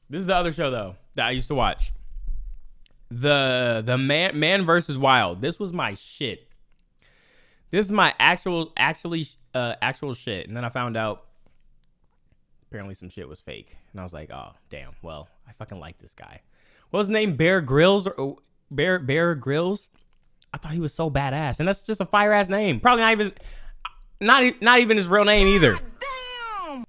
This is the other show though that I used to watch. The Man versus Wild. This was my shit. This is my actual shit. And then I found out apparently some shit was fake. And I was like, oh damn. Well, I fucking like this guy. What was his name? Bear Grylls or Bear Grylls? I thought he was so badass, and that's just a fire ass name. Probably not even his real name either.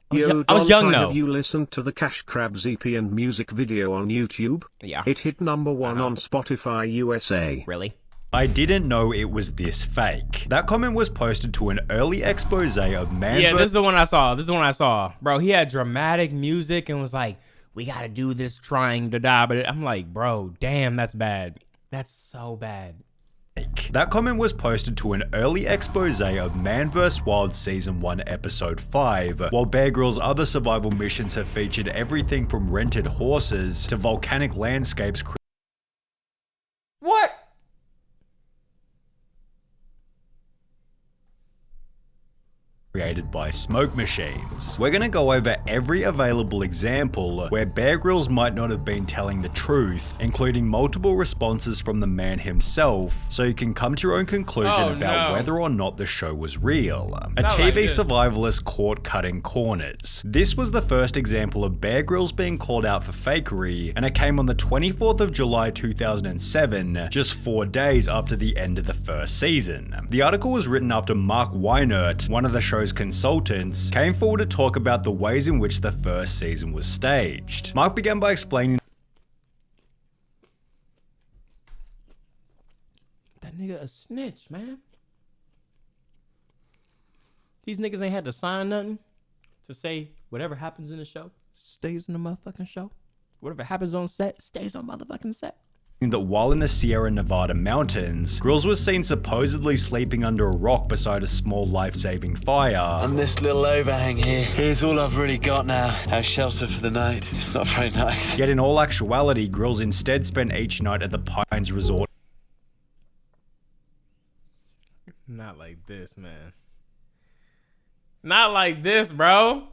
I was young though. Have you listened to the Cash Crabs EP and music video on YouTube? Yeah. It hit #1 on Spotify USA. Really? I didn't know it was this fake. That comment was posted to an early expose of man. Yeah, this is the one I saw. Bro, he had dramatic music and was like, we gotta do this trying to die. But I'm like, bro, damn, that's bad. That's so bad. That comment was posted to an early expose of Man vs. Wild Season 1 Episode 5, while Bear Grylls' other survival missions have featured everything from rented horses to volcanic landscapes. What? Created by smoke machines. We're gonna go over every available example where Bear Grylls might not have been telling the truth, including multiple responses from the man himself, so you can come to your own conclusion about whether or not the show was real. A TV survivalist caught cutting corners. This was the first example of Bear Grylls being called out for fakery, and it came on the 24th of July 2007, just 4 days after the end of the first season. The article was written after Mark Weinert, one of the show's consultants, came forward to talk about the ways in which the first season was staged. Mark began by explaining that nigga a snitch, man. These niggas ain't had to sign nothing to say whatever happens in the show stays in the motherfucking show. Whatever happens on set stays on motherfucking set. that while in the Sierra Nevada mountains, Grylls was seen supposedly sleeping under a rock beside a small life-saving fire. On this little overhang here, here's all I've really got now. Our shelter for the night. It's not very nice. Yet in all actuality, Grylls instead spent each night at the Pines Resort. Not like this, man. Not like this, bro.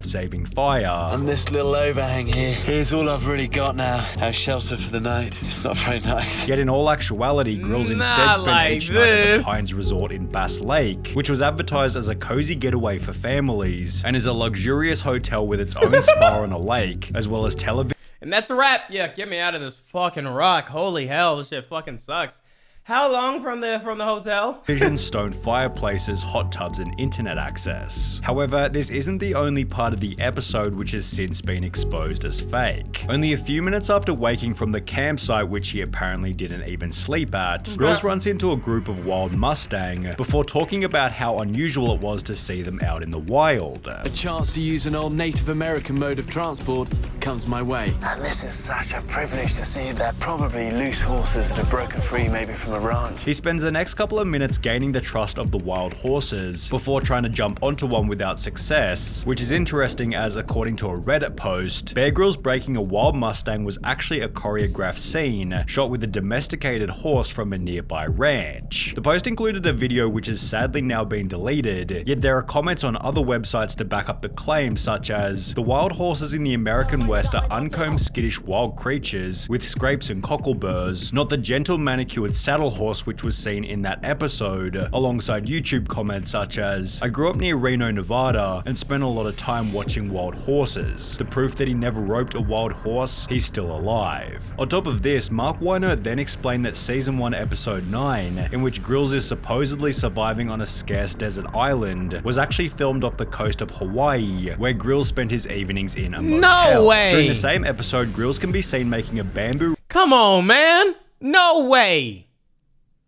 Saving fire. On this little overhang here, here's all I've really got now. Our shelter for the night. It's not very nice. Yet in all actuality, Grylls instead spent each night at the Pines Resort in Bass Lake, which was advertised as a cozy getaway for families, and is a luxurious hotel with its own spa on a lake, as well as television. And that's a wrap. Yeah, get me out of this fucking rock. Holy hell, this shit fucking sucks. How long from the hotel? Stone fireplaces, hot tubs, and internet access. However, this isn't the only part of the episode which has since been exposed as fake. Only a few minutes after waking from the campsite, which he apparently didn't even sleep at, Grylls runs into a group of wild Mustang before talking about how unusual it was to see them out in the wild. A chance to use an old Native American mode of transport comes my way. And this is such a privilege to see. They're probably loose horses that have broken free maybe from a ranch. He spends the next couple of minutes gaining the trust of the wild horses before trying to jump onto one without success, which is interesting as, according to a Reddit post, Bear Grylls breaking a wild Mustang was actually a choreographed scene shot with a domesticated horse from a nearby ranch. The post included a video which has sadly now been deleted, yet there are comments on other websites to back up the claim, such as, the wild horses in the American West are uncombed, skittish wild creatures with scrapes and cockleburrs, not the gentle manicured saddle horse which was seen in that episode, alongside YouTube comments such as, I grew up near Reno, Nevada, and spent a lot of time watching wild horses. The proof that he never roped a wild horse, he's still alive. On top of this, Mark Weiner then explained that Season 1 Episode 9, in which Grylls is supposedly surviving on a scarce desert island, was actually filmed off the coast of Hawaii, where Grylls spent his evenings in a motel. No way! During the same episode, Grylls can be seen making a bamboo Come on, man! No way!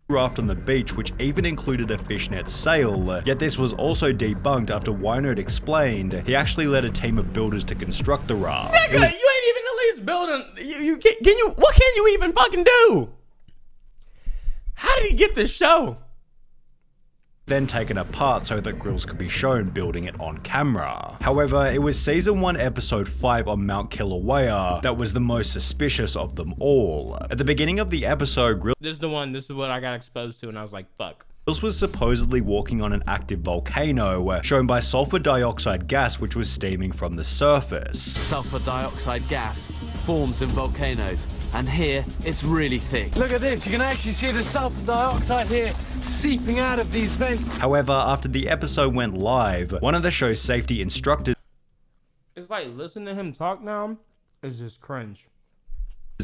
raft on the beach, which even included a fishnet sail. Yet this was also debunked after Weinert explained he actually led a team of builders to construct the raft. Nigga, you ain't even at least building. What can you even fucking do? How did he get this show? Then taken apart so that Grylls could be shown building it on camera. However, it was Season 1 Episode 5 on Mount Kilauea that was the most suspicious of them all. At the beginning of the episode, Grylls This is the one, this is what I got exposed to, and I was like, fuck. Grills was supposedly walking on an active volcano, shown by sulfur dioxide gas which was steaming from the surface. Sulfur dioxide gas forms in volcanoes, and here it's really thick. Look at this, you can actually see the sulfur dioxide here seeping out of these vents. However, after the episode went live, one of the show's safety instructors It's like, listen to him talk now, it's just cringe.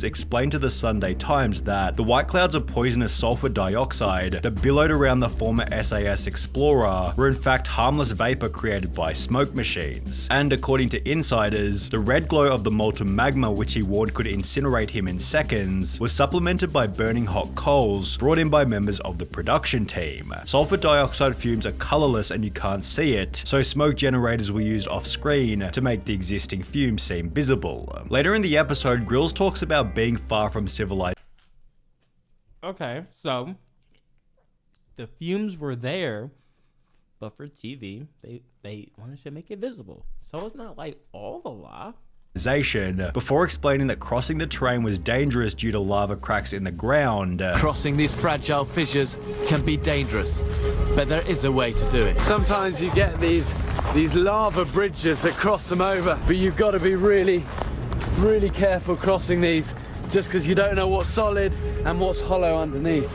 explained to the Sunday Times that the white clouds of poisonous sulfur dioxide that billowed around the former SAS Explorer were in fact harmless vapor created by smoke machines. And according to insiders, the red glow of the molten magma, which he warned could incinerate him in seconds, was supplemented by burning hot coals brought in by members of the production team. Sulfur dioxide fumes are colorless and you can't see it, so smoke generators were used off screen to make the existing fumes seem visible. Later in the episode, Grills talks about being far from civilization. Okay, so the fumes were there, but for TV, they wanted to make it visible. So it's not like all the lie. Before explaining that crossing the terrain was dangerous due to lava cracks in the ground. Crossing these fragile fissures can be dangerous, but there is a way to do it. Sometimes you get these lava bridges that cross them over, but you've got to be really careful crossing these, just because you don't know what's solid and what's hollow underneath.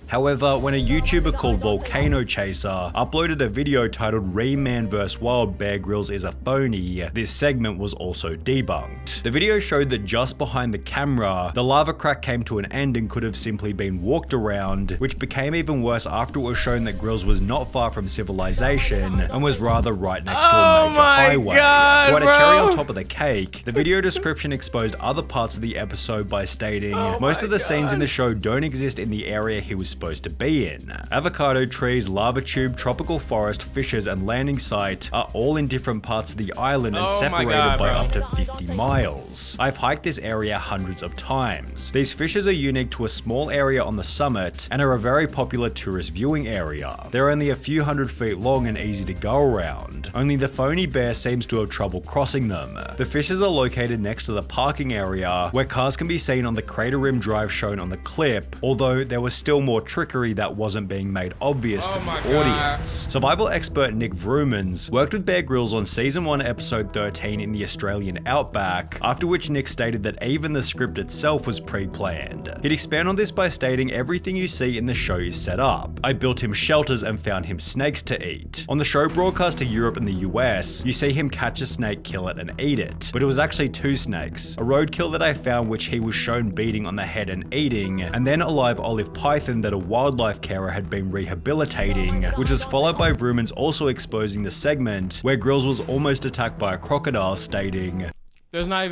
However, when a YouTuber called Volcano Chaser uploaded a video titled "Reman vs Wild Bear Grylls is a phony," this segment was also debunked. The video showed that just behind the camera, the lava crack came to an end and could have simply been walked around, which became even worse after it was shown that Grylls was not far from civilization and was rather right next to a major highway. To add a cherry on top of the cake, the video description exposed other parts of the episode by stating, most of the scenes in the show don't exist in the area he was supposed to be in. Avocado trees, lava tube, tropical forest, fissures, and landing site are all in different parts of the island and separated by up to 50 miles. I've hiked this area hundreds of times. These fissures are unique to a small area on the summit and are a very popular tourist viewing area. They're only a few hundred feet long and easy to go around. Only the phony bear seems to have trouble crossing them. The fissures are located next to the parking area, where cars can be seen on the crater rim drive shown on the clip, although there was still more trickery that wasn't being made obvious to the audience. Survival expert Nick Vrumans worked with Bear Grylls on season 1 episode 13 in the Australian outback, after which Nick stated that even the script itself was pre-planned. He'd expand on this by stating everything you see in the show is set up. I built him shelters and found him snakes to eat. On the show broadcast to Europe and the US, you see him catch a snake, kill it, and eat it. But it was actually 2 snakes. A roadkill that I found which he was shown beating on the head and eating, and then a live olive python that a wildlife carer had been rehabilitating, which was followed by Vrumans also exposing the segment where Grylls was almost attacked by a crocodile, stating, He's not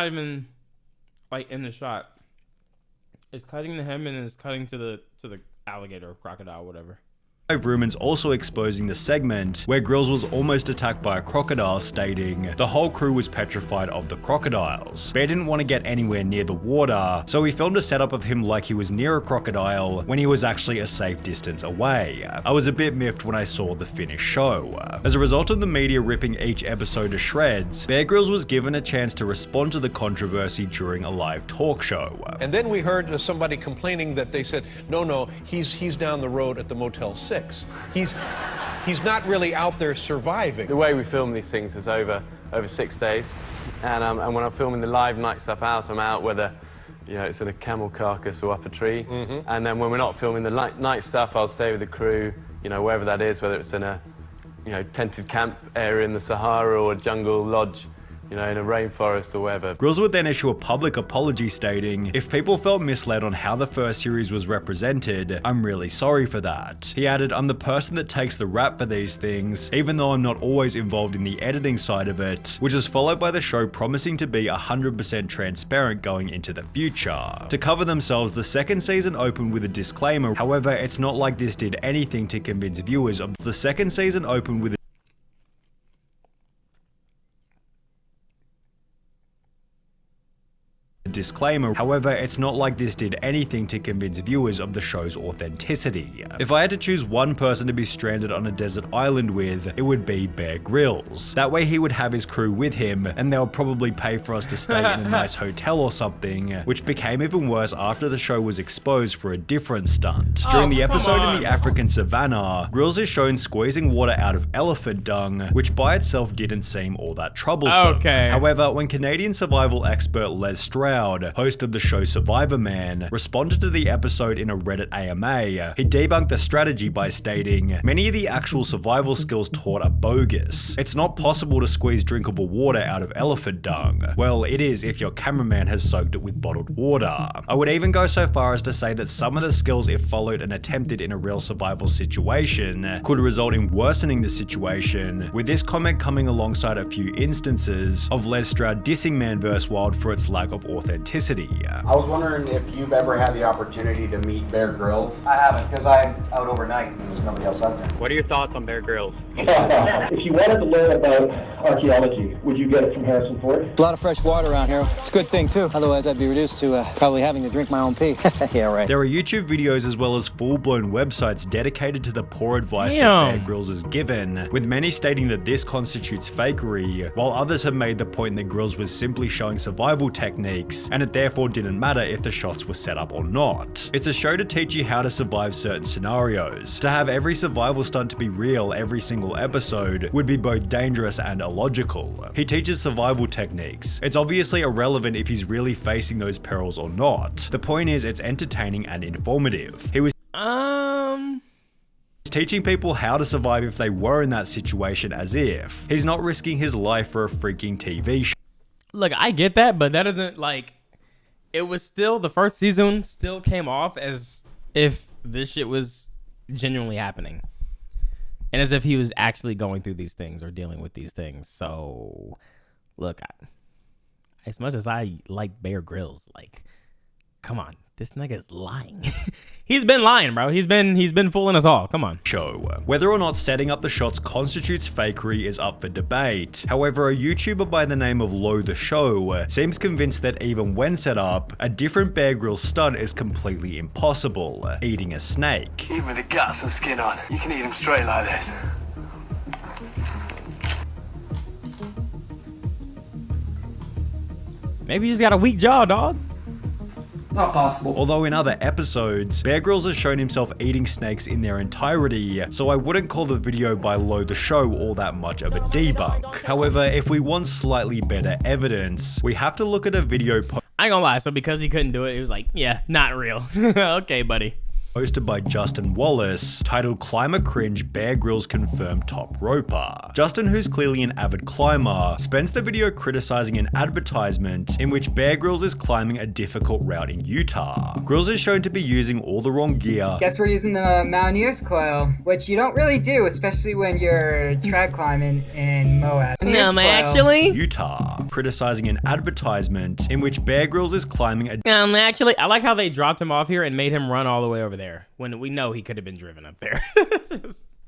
even like in the shot. It's cutting to him and it's cutting to the alligator or crocodile, whatever. Vrumans also exposing the segment where Grylls was almost attacked by a crocodile, stating, the whole crew was petrified of the crocodiles. Bear didn't want to get anywhere near the water, so he filmed a setup of him like he was near a crocodile when he was actually a safe distance away. I was a bit miffed when I saw the finished show. As a result of the media ripping each episode to shreds, Bear Grylls was given a chance to respond to the controversy during a live talk show. And then we heard somebody complaining that they said, no, he's down the road at the Motel 6. He's not really out there surviving. The way we film these things is over 6 days, and when I'm filming the live night stuff I'm out whether it's in a camel carcass or up a tree, and then when we're not filming the night stuff, I'll stay with the crew, wherever that is, whether it's in a tented camp area in the Sahara or a jungle lodge, in a rainforest or wherever. Grylls would then issue a public apology stating, if people felt misled on how the first series was represented, I'm really sorry for that. He added, I'm the person that takes the rap for these things, even though I'm not always involved in the editing side of it, which is followed by the show promising to be 100% transparent going into the future. To cover themselves, the second season opened with a disclaimer, however, it's not like this did anything to convince viewers of the second season opened with disclaimer. However, it's not like this did anything to convince viewers of the show's authenticity. If I had to choose one person to be stranded on a desert island with, it would be Bear Grylls. That way he would have his crew with him, and they'll probably pay for us to stay in a nice hotel or something, which became even worse after the show was exposed for a different stunt. During the episode in the African savannah, Grylls is shown squeezing water out of elephant dung, which by itself didn't seem all that troublesome. Okay. However, when Canadian survival expert Les Stroud, host of the show Survivor Man, responded to the episode in a Reddit AMA, he debunked the strategy by stating, "Many of the actual survival skills taught are bogus. It's not possible to squeeze drinkable water out of elephant dung. Well, it is if your cameraman has soaked it with bottled water." I would even go so far as to say that some of the skills, if followed and attempted in a real survival situation, could result in worsening the situation, with this comment coming alongside a few instances of Les Stroud dissing Manverse Wild for its lack of authenticity. I was wondering if you've ever had the opportunity to meet Bear Grylls. I haven't, because I'm out overnight and there's nobody else out there. What are your thoughts on Bear Grylls? If you wanted to learn about archaeology, would you get it from Harrison Ford? A lot of fresh water around here. It's a good thing, too. Otherwise, I'd be reduced to probably having to drink my own pee. Yeah, right. There are YouTube videos as well as full-blown websites dedicated to the poor advice that Bear Grylls is given, with many stating that this constitutes fakery, while others have made the point that Grylls was simply showing survival techniques, and it therefore didn't matter if the shots were set up or not. It's a show to teach you how to survive certain scenarios. To have every survival stunt to be real every single episode would be both dangerous and illogical. He teaches survival techniques. It's obviously irrelevant if he's really facing those perils or not. The point is, it's entertaining and informative. He was teaching people how to survive if they were in that situation, as if he's not risking his life for a freaking TV show. Look, I get that, but that isn't like, it was still, the first season still came off as if this shit was genuinely happening. And as if he was actually going through these things or dealing with these things. So, look, as much as I like Bear Grylls, like, come on, this nigga's lying. He's been lying, bro. He's been fooling us all. Come on. Whether or not setting up the shots constitutes fakery is up for debate. However, a YouTuber by the name of Lo the Show seems convinced that even when set up, a different Bear Grylls stunt is completely impossible, eating a snake. Even with the guts and skin on, you can eat them straight like this. Maybe you just got a weak jaw, dog. Not possible. Although in other episodes, Bear Grylls has shown himself eating snakes in their entirety, so I wouldn't call the video by Lo the Show all that much of a debunk. However, if we want slightly better evidence, we have to look at a video I ain't gonna lie, so because he couldn't do it, he was like, yeah, not real. Okay, buddy. Posted by Justin Wallace, titled "Climber Cringe, Bear Grylls Confirmed Top Roper." Justin, who's clearly an avid climber, spends the video criticizing an advertisement in which Bear Grylls is climbing a difficult route in Utah. Grylls is shown to be using all the wrong gear. Guess we're using the Mountaineer's coil, which you don't really do, especially when you're trad climbing in Moab. Actually, Utah, criticizing an advertisement in which Bear Grylls is climbing a actually, I like how they dropped him off here and made him run all the way over there when we know he could have been driven up there.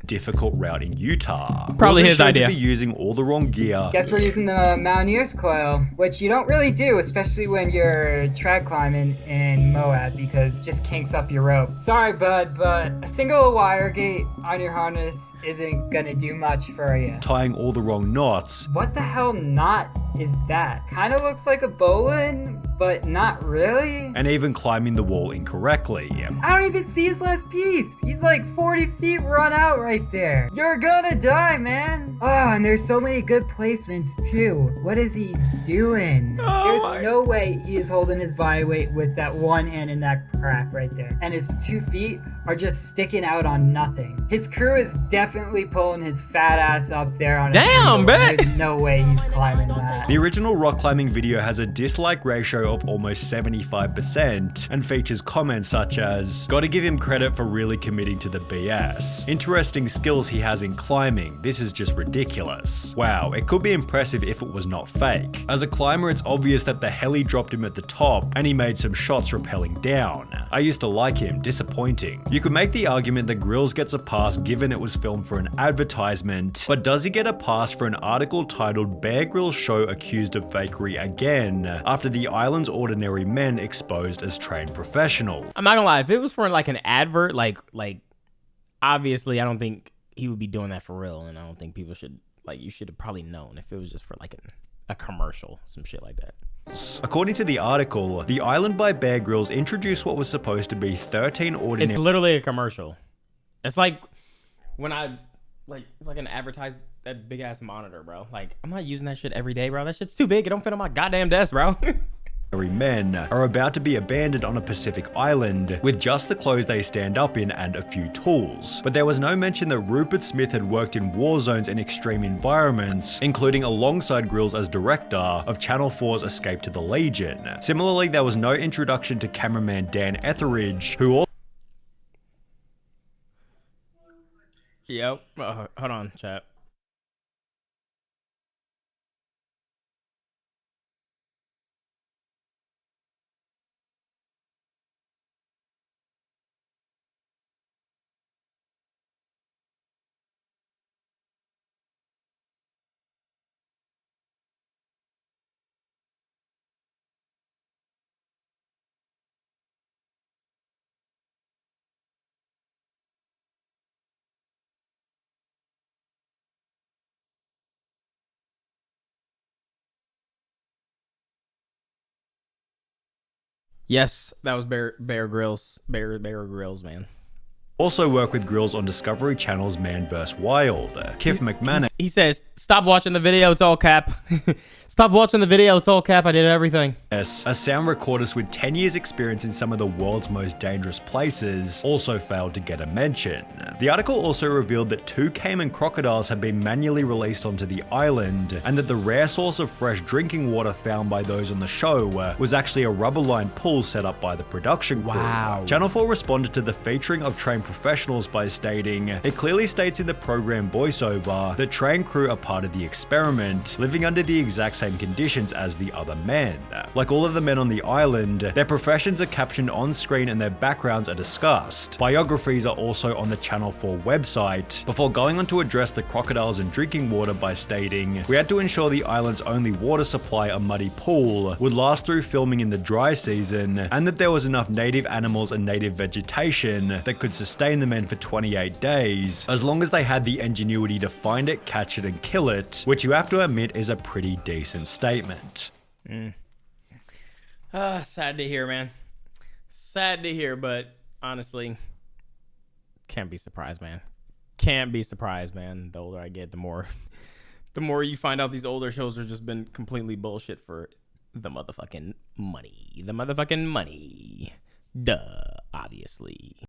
difficult route in Utah. Probably his idea. To be using all the wrong gear. Guess we're using the Mountaineer's coil, which you don't really do, especially when you're trad climbing in Moab, because it just kinks up your rope. Sorry, bud, but a single wire gate on your harness isn't gonna do much for you. Tying all the wrong knots. What the hell knot is that? Kinda looks like a bowline, but not really. And even climbing the wall incorrectly. I don't even see his last piece. He's like 40 feet run out right there. You're gonna die, man. Oh, and there's so many good placements too. What is he doing? There's no way he is holding his body weight with that one hand in that crack right there. And his 2 feet are just sticking out on nothing. His crew is definitely pulling his fat ass up there on a damn, man. There's no way he's climbing that. The original rock climbing video has a dislike ratio of almost 75% and features comments such as, "Gotta give him credit for really committing to the BS. Interesting skills he has in climbing. This is just ridiculous. Wow, it could be impressive if it was not fake. As a climber, it's obvious that the heli dropped him at the top and he made some shots rappelling down. I used to like him, disappointing." You could make the argument that Grylls gets a pass given it was filmed for an advertisement, but does he get a pass for an article titled "Bear Grylls Show accused of fakery again after the island's ordinary men exposed as trained professionals. I'm not gonna lie, if it was for like an advert, like obviously I don't think he would be doing that for real, and I don't think people should, like, you should have probably known if it was just for like a commercial, some shit like that. According to the article, The Island by Bear Grylls introduced what was supposed to be 13 ordinary... It's literally a commercial. It's like when I fucking advertise that big ass monitor, bro. Like, I'm not using that shit every day, bro. That shit's too big. It don't fit on my goddamn desk, bro. Men are about to be abandoned on a Pacific island with just the clothes they stand up in and a few tools. But there was no mention that Rupert Smith had worked in war zones and extreme environments, including alongside Grylls as director of Channel 4's Escape to the Legion. Similarly, there was no introduction to cameraman Dan Etheridge, who also... Yep. Hold on, chat. Yes, that was Bear Grylls. Bear Grylls, man. Also work with Grylls on Discovery Channel's Man vs. Wild. Kif McManus. He says, stop watching the video, it's all cap. Stop watching the video, it's all cap, I did everything. Yes, a sound recordist with 10 years experience in some of the world's most dangerous places, also failed to get a mention. The article also revealed that 2 caiman crocodiles had been manually released onto the island, and that the rare source of fresh drinking water found by those on the show was actually a rubber-lined pool set up by the production crew. Wow. Channel 4 responded to the featuring of trained professionals by stating, "It clearly states in the program voiceover that trained crew are part of the experiment, living under the exact same conditions as the other men. Like all of the men on the island, their professions are captioned on screen and their backgrounds are discussed. Biographies are also on the Channel 4 website," before going on to address the crocodiles and drinking water by stating, "We had to ensure the island's only water supply, a muddy pool, would last through filming in the dry season, and that there was enough native animals and native vegetation that could sustain the men for 28 days, as long as they had the ingenuity to find it, catch it, and kill it," which you have to admit is a pretty decent statement. Sad to hear, man. Sad to hear, but honestly, can't be surprised, man. Can't be surprised, man. The older I get, the more you find out these older shows have just been completely bullshit for the motherfucking money. The motherfucking money. Duh, obviously.